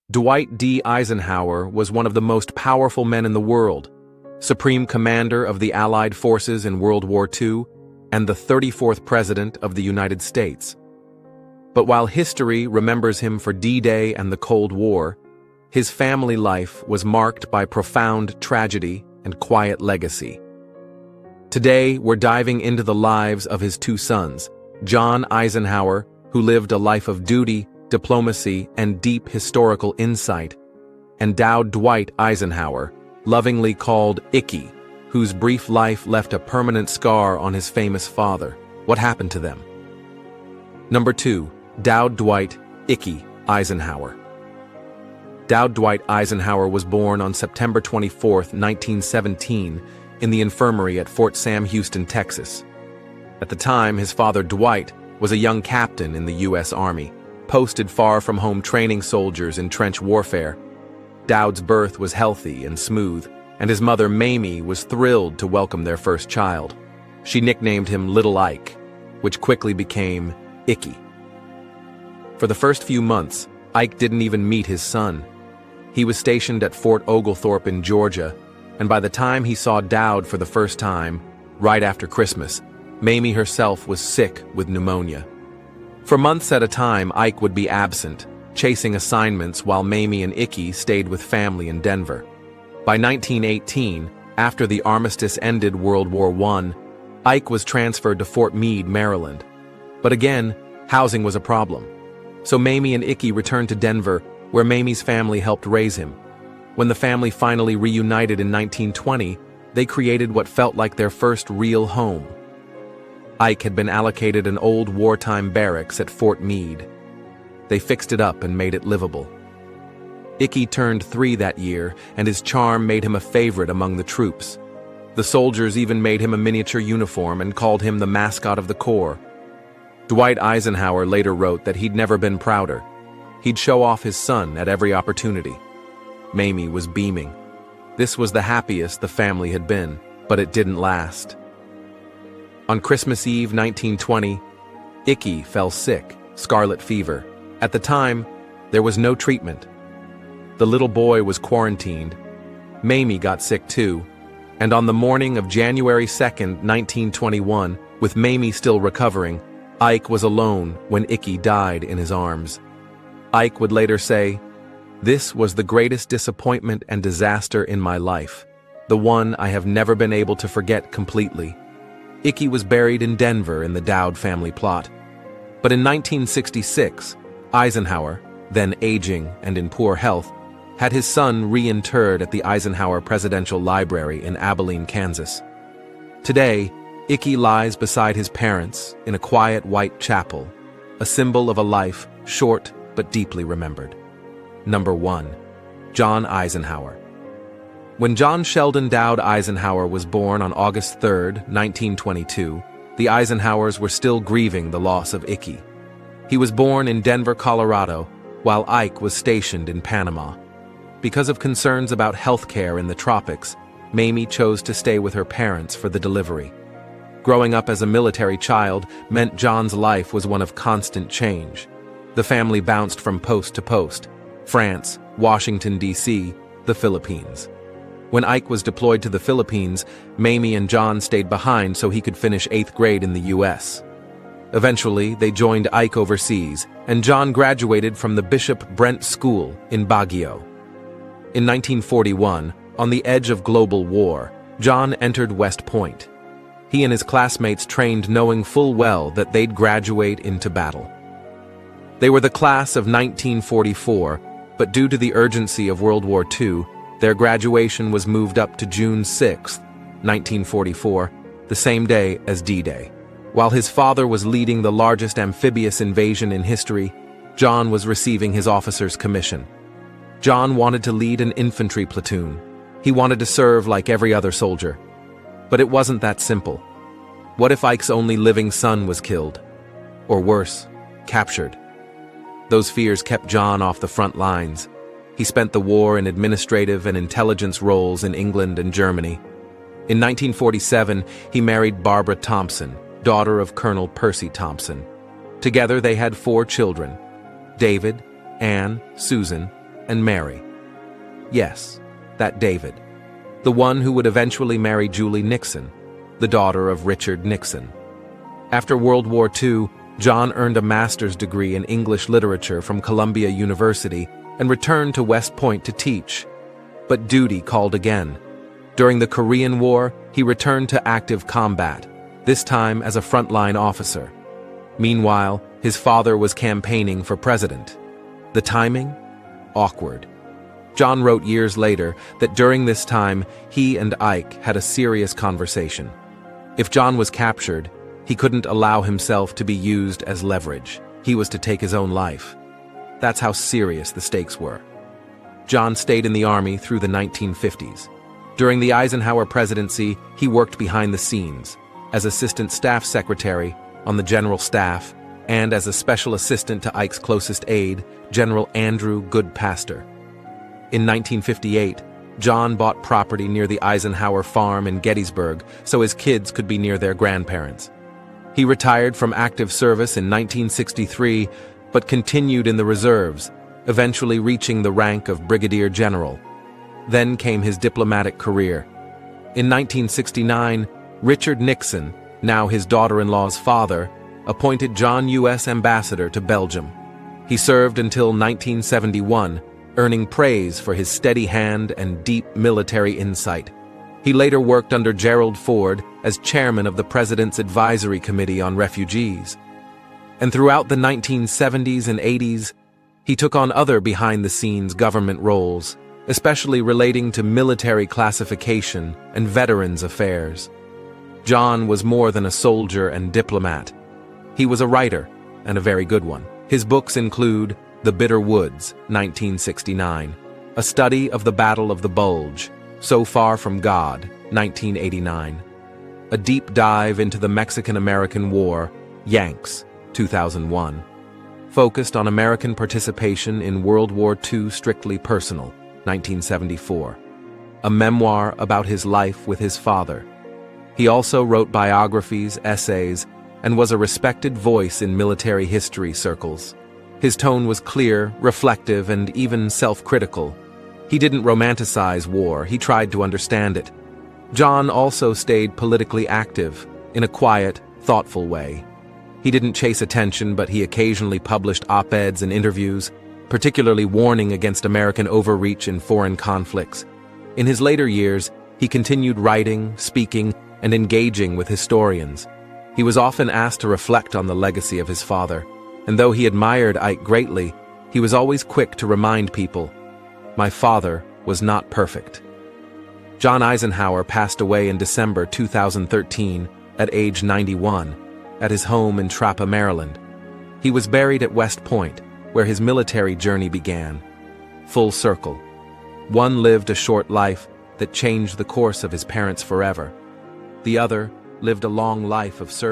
Dwight D. Eisenhower was one of the most powerful men in the world, Supreme Commander of the Allied forces in World War II, and the 34th President of the United States. But while history remembers him for D-Day and the Cold War, his family life was marked by profound tragedy and quiet legacy. Today, we're diving into the lives of his two sons, John Eisenhower, who lived a life of duty, diplomacy, and deep historical insight, and Dwight Eisenhower, lovingly called Icky, whose brief life left a permanent scar on his famous father. What happened to them? Number 2. Dwight Icky Eisenhower. Dwight Eisenhower was born on September 24, 1917, in the infirmary at Fort Sam Houston, Texas. At the time, his father Dwight was a young captain in the U.S. Army, posted far from home training soldiers in trench warfare. Dowd's birth was healthy and smooth, and his mother Mamie was thrilled to welcome their first child. She nicknamed him Little Ike, which quickly became Icky. For the first few months, Ike didn't even meet his son. He was stationed at Fort Oglethorpe in Georgia, and by the time he saw Dowd for the first time, right after Christmas, Mamie herself was sick with pneumonia. For months at a time, Ike would be absent, chasing assignments while Mamie and Icky stayed with family in Denver. By 1918, after the armistice ended World War I, Ike was transferred to Fort Meade, Maryland. But again, housing was a problem. So Mamie and Icky returned to Denver, where Mamie's family helped raise him. When the family finally reunited in 1920, they created what felt like their first real home. Ike had been allocated an old wartime barracks at Fort Meade. They fixed it up and made it livable. Icky turned 3 that year, and his charm made him a favorite among the troops. The soldiers even made him a miniature uniform and called him the mascot of the Corps. Dwight Eisenhower later wrote that he'd never been prouder. He'd show off his son at every opportunity. Mamie was beaming. This was the happiest the family had been, but it didn't last. On Christmas Eve 1920, Icky fell sick, scarlet fever. At the time, there was no treatment. The little boy was quarantined. Mamie got sick too, and on the morning of January 2nd, 1921, with Mamie still recovering, Ike was alone when Icky died in his arms. Ike would later say, "This was the greatest disappointment and disaster in my life, the one I have never been able to forget completely." Icky was buried in Denver in the Dowd family plot. But in 1966, Eisenhower, then aging and in poor health, had his son reinterred at the Eisenhower Presidential Library in Abilene, Kansas. Today, Icky lies beside his parents in a quiet white chapel, a symbol of a life short but deeply remembered. Number 1. John Eisenhower. When John Sheldon Dowd Eisenhower was born on August 3, 1922, the Eisenhowers were still grieving the loss of Icky. He was born in Denver, Colorado, while Ike was stationed in Panama. Because of concerns about health care in the tropics, Mamie chose to stay with her parents for the delivery. Growing up as a military child meant John's life was one of constant change. The family bounced from post to post: France, Washington, D.C., the Philippines. When Ike was deployed to the Philippines, Mamie and John stayed behind so he could finish 8th grade in the U.S. Eventually, they joined Ike overseas, and John graduated from the Bishop Brent School in Baguio. In 1941, on the edge of global war, John entered West Point. He and his classmates trained knowing full well that they'd graduate into battle. They were the class of 1944, but due to the urgency of World War II, their graduation was moved up to June 6, 1944, the same day as D-Day. While his father was leading the largest amphibious invasion in history, John was receiving his officer's commission. John wanted to lead an infantry platoon. He wanted to serve like every other soldier. But it wasn't that simple. What if Ike's only living son was killed? Or worse, captured? Those fears kept John off the front lines. He spent the war in administrative and intelligence roles in England and Germany. In 1947, he married Barbara Thompson, daughter of Colonel Percy Thompson. Together they had 4 children: David, Anne, Susan, and Mary. Yes, that David. The one who would eventually marry Julie Nixon, the daughter of Richard Nixon. After World War II, John earned a master's degree in English literature from Columbia University and returned to West Point to teach. But duty called again. During the Korean War, he returned to active combat, this time as a frontline officer. Meanwhile, his father was campaigning for president. The timing? Awkward. John wrote years later that during this time, he and Ike had a serious conversation. If John was captured, he couldn't allow himself to be used as leverage. He was to take his own life. That's how serious the stakes were. John stayed in the Army through the 1950s. During the Eisenhower presidency, he worked behind the scenes, as Assistant Staff Secretary on the General Staff, and as a special assistant to Ike's closest aide, General Andrew Goodpaster. In 1958, John bought property near the Eisenhower farm in Gettysburg so his kids could be near their grandparents. He retired from active service in 1963, but continued in the reserves, eventually reaching the rank of Brigadier General. Then came his diplomatic career. In 1969, Richard Nixon, now his daughter-in-law's father, appointed John U.S. Ambassador to Belgium. He served until 1971, earning praise for his steady hand and deep military insight. He later worked under Gerald Ford as chairman of the President's Advisory Committee on Refugees. And throughout the 1970s and 80s, he took on other behind-the-scenes government roles, especially relating to military classification and veterans affairs. John was more than a soldier and diplomat. He was a writer, and a very good one. His books include The Bitter Woods, 1969, A Study of the Battle of the Bulge, So Far from God, 1989, A Deep Dive into the Mexican-American War, Yanks, 2001, focused on American participation in World War II Strictly Personal, 1974, a memoir about his life with his father. He also wrote biographies, essays, and was a respected voice in military history circles. His tone was clear, reflective, and even self-critical. He didn't romanticize war, he tried to understand it. John also stayed politically active, in a quiet, thoughtful way. He didn't chase attention, but he occasionally published op-eds and interviews, particularly warning against American overreach in foreign conflicts. In his later years, he continued writing, speaking, and engaging with historians. He was often asked to reflect on the legacy of his father, and though he admired Ike greatly, he was always quick to remind people, "My father was not perfect." John Eisenhower passed away in December 2013 at age 91 at his home in Trapa, Maryland. He was buried at West Point, where his military journey began. Full circle. One lived a short life that changed the course of his parents forever. The other lived a long life of service.